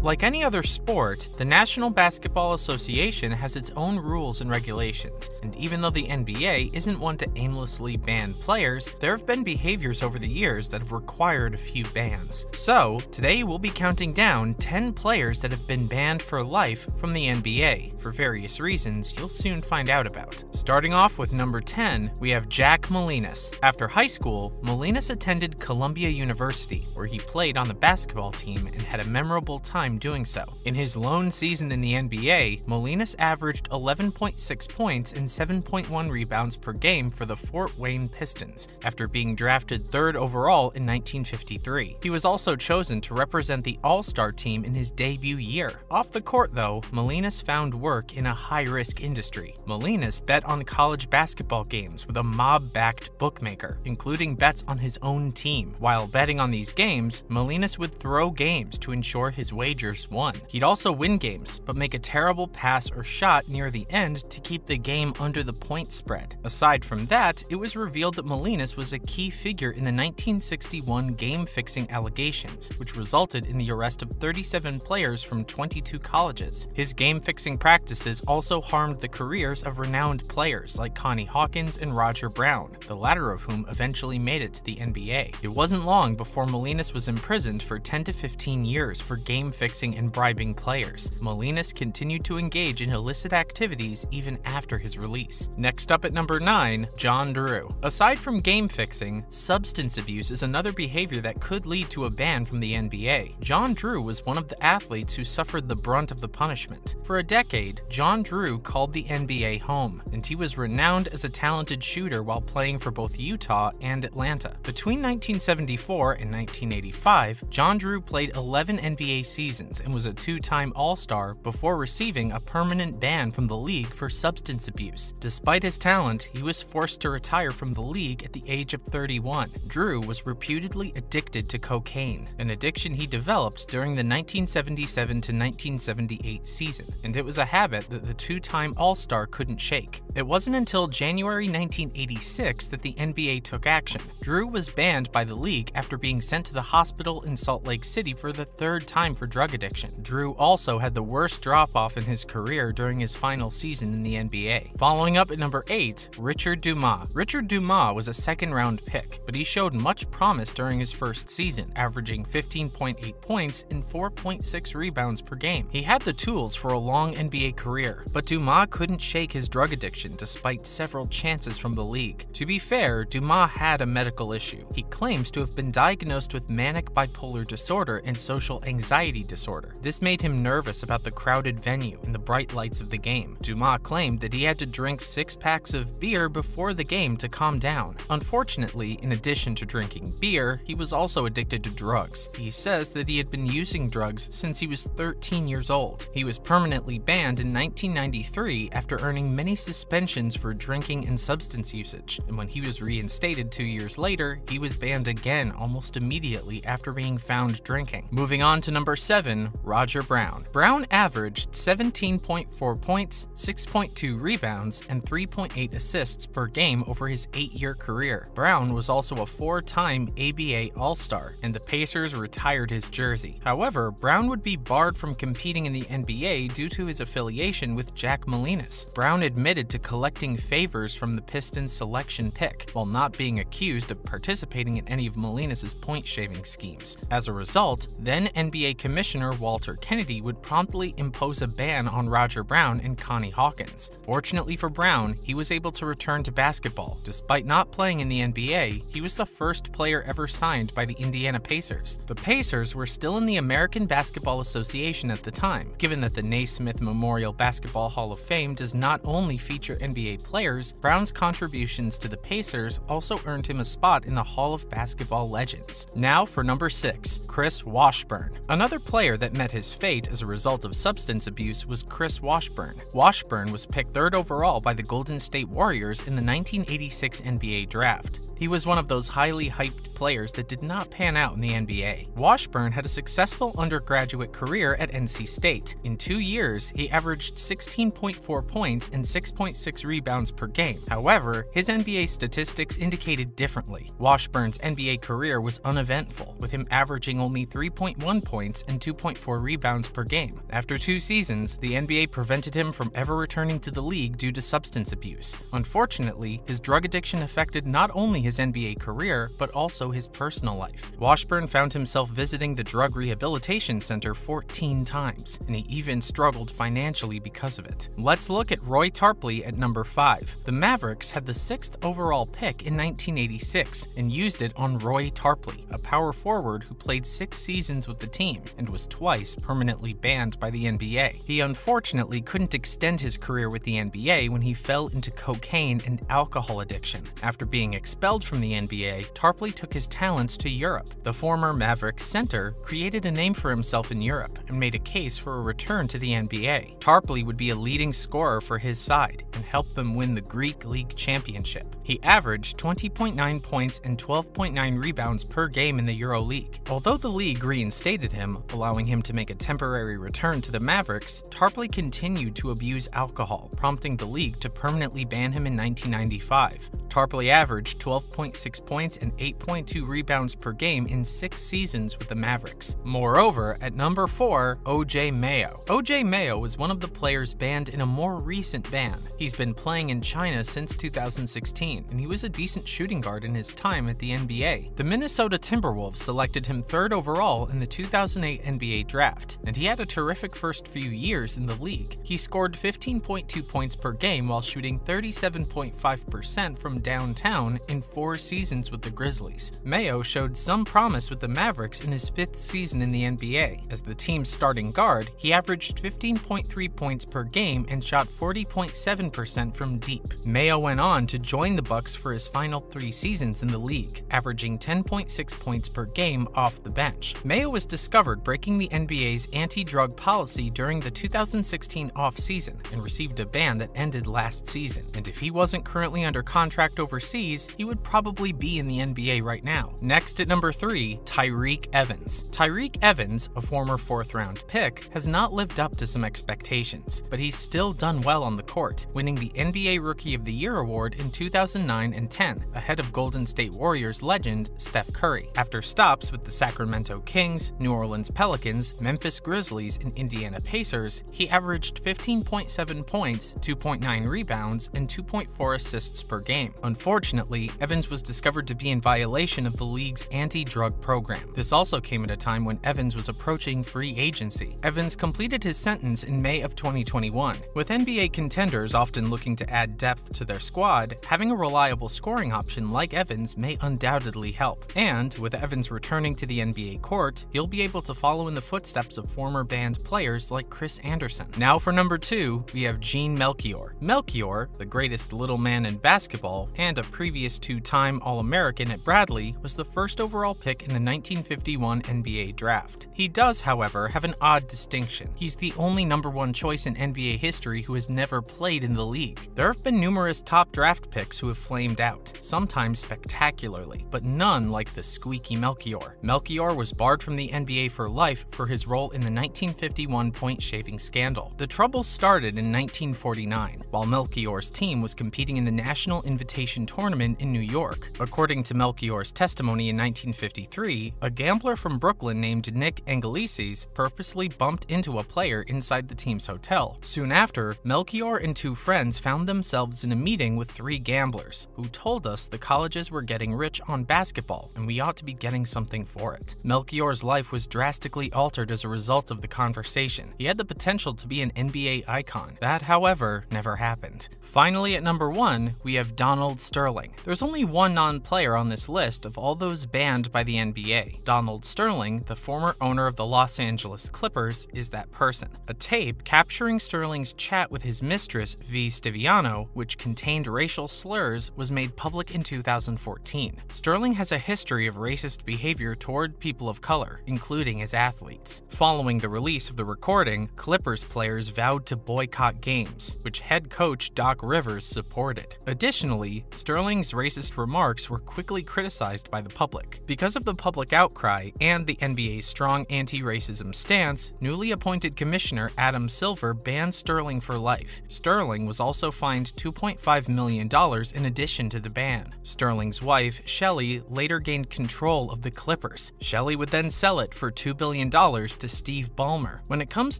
Like any other sport, the National Basketball Association has its own rules and regulations, and even though the NBA isn't one to aimlessly ban players, there have been behaviors over the years that have required a few bans. So, today we'll be counting down 10 players that have been banned for life from the NBA, for various reasons you'll soon find out about. Starting off with number 10, we have Jack Molinas. After high school, Molinas attended Columbia University, where he played on the basketball team and had a memorable time doing so. In his lone season in the NBA, Molinas averaged 11.6 points and 7.1 rebounds per game for the Fort Wayne Pistons, after being drafted 3rd overall in 1953. He was also chosen to represent the All-Star team in his debut year. Off the court, though, Molinas found work in a high-risk industry. Molinas bet on college basketball games with a mob-backed bookmaker, including bets on his own team. While betting on these games, Molinas would throw games to ensure his wagers won. He'd also win games, but make a terrible pass or shot near the end to keep the game under the point spread. Aside from that, it was revealed that Molinas was a key figure in the 1961 game-fixing allegations, which resulted in the arrest of 37 players from 22 colleges. His game-fixing practices also harmed the careers of renowned players like Connie Hawkins and Roger Brown, the latter of whom eventually made it to the NBA. It wasn't long before Molinas was imprisoned for 10 to 15 years for game-fixing and bribing players. Molinas continued to engage in illicit activities even after his release. Next up at number 9, John Drew. Aside from game-fixing, substance abuse is another behavior that could lead to a ban from the NBA. John Drew was one of the athletes who suffered the brunt of the punishment. For a decade, John Drew called the NBA home, and he was renowned as a talented shooter while playing for both Utah and Atlanta. Between 1974 and 1985, John Drew played 11 NBA seasons and was a 2-time All-Star before receiving a permanent ban from the league for substance abuse. Despite his talent, he was forced to retire from the league at the age of 31. Drew was reputedly addicted to cocaine, an addiction he developed during the 1977 to 1978 season, and it was a habit that the 2-time All-Star couldn't shake. It wasn't until January 1986 that the NBA took action. Drew was banned by the league after being sent to the hospital in Salt Lake City for the 3rd time for drug addiction. Drew also had the worst drop-off in his career during his final season in the NBA. Following up at number 8, Richard Dumas. Richard Dumas was a 2nd-round pick, but he showed much promise during his first season, averaging 15.8 points and 4.6 rebounds per game. He had the tools for a long NBA career, but Dumas couldn't shake his drug addiction despite several chances from the league. To be fair, Dumas had a medical issue. He claims to have been diagnosed with manic bipolar disorder and social anxiety disorder. This made him nervous about the crowded venue and the bright lights of the game. Dumas claimed that he had to drink 6 packs of beer before the game to calm down. Unfortunately, in addition to drinking beer, he was also addicted to drugs. He says that he had been using drugs since he was 13 years old. He was permanently banned in 1993 after earning many suspensions for drinking and substance usage, and when he was reinstated 2 years later, he was banned again almost immediately after being found drinking. Moving on to number 7, Roger Brown. Brown averaged 17.4 points, 6.2 rebounds, and 3.8 assists per game over his 8-year career. Brown was also a 4-time ABA All-Star, and the Pacers retired his jersey. However, Brown would be barred from competing in the NBA due to his affiliation with Jack Molinas. Brown admitted to collecting favors from the Pistons selection pick, while not being accused of participating in any of Molinas' point-shaving schemes. As a result, then NBA Commissioner Walter Kennedy would promptly impose a ban on Roger Brown and Connie Hawkins. Fortunately for Brown, he was able to return to basketball. Despite not playing in the NBA, he was the first player ever signed by the Indiana Pacers. The Pacers were still in the American Basketball Association at the time, given that the Naismith Memorial Basketball Hall of Fame does not only feature NBA players. Brown's contributions to the Pacers also earned him a spot in the Hall of Basketball Legends. Now for number 6, Chris Washburn. Another player that met his fate as a result of substance abuse was Chris Washburn. Washburn was picked 3rd overall by the Golden State Warriors in the 1986 NBA draft. He was one of those highly hyped players that did not pan out in the NBA. Washburn had a successful undergraduate career at NC State. In 2 years, he averaged 16.4 points and 6.6 rebounds per game. However, his NBA statistics indicated differently. Washburn's NBA career was uneventful, with him averaging only 3.1 points and 2.4 rebounds per game. After 2 seasons, the NBA prevented him from ever returning to the league due to substance abuse. Unfortunately, his drug addiction affected not only his NBA career, but also his personal life. Washburn found himself visiting the drug rehabilitation center 14 times, and he even struggled financially because of it. Let's look at Roy Tarpley at number 5. The Mavericks had the 6th overall pick in 1986 and used it on Roy Tarpley, a power forward who played 6 seasons with the team and was twice permanently banned by the NBA. He unfortunately couldn't extend his career with the NBA when he fell into cocaine and alcohol addiction. After being expelled from the NBA, Tarpley took his talents to Europe. The former Mavericks center created a name for himself in Europe and made a case for a return to the NBA. Tarpley would be a leading scorer for his side and help them win the Greek League Championship. He averaged 20.9 points and 12.9 rebounds per game in the EuroLeague. Although the league reinstated him, allowing him to make a temporary return to the Mavericks, Tarpley continued to abuse alcohol, prompting the league to permanently ban him in 1995. Tarpley averaged 12.6 points and 8.2 rebounds per game in 6 seasons with the Mavericks. Moreover, at number 4, O.J. Mayo. O.J. Mayo was one of the players banned in a more recent ban. He's been playing in China since 2016, and he was a decent shooting guard in his time at the NBA. The Minnesota Timberwolves selected him 3rd overall in the 2008 NBA draft, and he had a terrific first few years in the league. He scored 15.2 points per game while shooting 37.5% from downtown in 4 seasons with the Grizzlies. Mayo showed some promise with the Mavericks in his 5th season in the NBA. As the team's starting guard, he averaged 15.3 points per game and shot 40.7% from deep. Mayo went on to join the Bucks for his final 3 seasons in the league, averaging 10.6 points per game off the bench. Mayo was discovered breaking the NBA's anti-drug policy during the 2016 offseason and received a ban that ended last season. And if he wasn't currently under contract overseas, he would probably be in the NBA right now. Next at number 3, Tyreke Evans. Tyreke Evans, a former 4th-round pick, has not lived up to some expectations, but he's still done well on the court, winning the NBA Rookie of the Year award in 2009 and 10, ahead of Golden State Warriors legend Steph Curry. After stops with the Sacramento Kings, New Orleans Pelicans, Memphis Grizzlies, and Indiana Pacers, he averaged 15.7 points, 2.9 rebounds, and 2.4 assists per game. Unfortunately, Evans was discovered to be in violation of the league's anti-drug program. This also came at a time when Evans was approaching free agency. Evans completed his sentence in May of 2021. With NBA contenders often looking to add depth to their squad, having a reliable scoring option like Evans may undoubtedly help. And with Evans returning to the NBA court, he'll be able to follow in the footsteps of former banned players like Chris Anderson. Now for number 2, we have Gene Melchior. Melchior, the greatest little man in basketball and a previous 2-time All-American at Bradley, was the 1st overall pick in the 1951 NBA draft. He does, however, have an odd distinction. He's the only number 1 choice in NBA history who has never played in the league. There have been numerous top draft picks who have flamed out, sometimes spectacularly, but none like the squeaky Melchior. Melchior was barred from the NBA for life for his role in the 1951 point-shaving scandal. The trouble started in 1949, while Melchior's team was competing in the National Invitation Tournament in New York. According to Melchior's testimony in 1953, a gambler from Brooklyn named Nick Angelises purposely bumped into a player inside the team's hotel. Soon after, Melchior and 2 friends found themselves in a meeting with 3 gamblers, who told us the colleges were getting rich on basketball and we ought to be getting something for it. Melchior's life was drastically altered as a result of the conversation. He had the potential to be an NBA icon. That, however, never happened. Finally, at number 1, we have Donald Donald Sterling. There's only one non-player on this list of all those banned by the NBA. Donald Sterling, the former owner of the Los Angeles Clippers, is that person. A tape capturing Sterling's chat with his mistress, V. Stiviano, which contained racial slurs, was made public in 2014. Sterling has a history of racist behavior toward people of color, including his athletes. Following the release of the recording, Clippers players vowed to boycott games, which head coach Doc Rivers supported. Additionally, Sterling's racist remarks were quickly criticized by the public. Because of the public outcry and the NBA's strong anti-racism stance, newly appointed Commissioner Adam Silver banned Sterling for life. Sterling was also fined $2.5 million in addition to the ban. Sterling's wife, Shelley, later gained control of the Clippers. Shelley would then sell it for $2 billion to Steve Ballmer. When it comes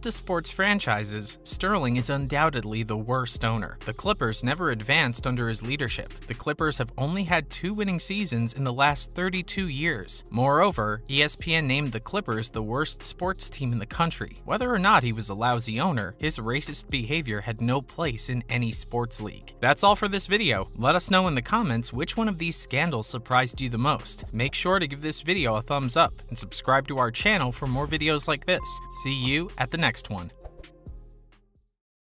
to sports franchises, Sterling is undoubtedly the worst owner. The Clippers never advanced under his leadership. The Clippers have only had 2 winning seasons in the last 32 years. Moreover, ESPN named the Clippers the worst sports team in the country. Whether or not he was a lousy owner, his racist behavior had no place in any sports league. That's all for this video. Let us know in the comments which one of these scandals surprised you the most. Make sure to give this video a thumbs up and subscribe to our channel for more videos like this. See you at the next one.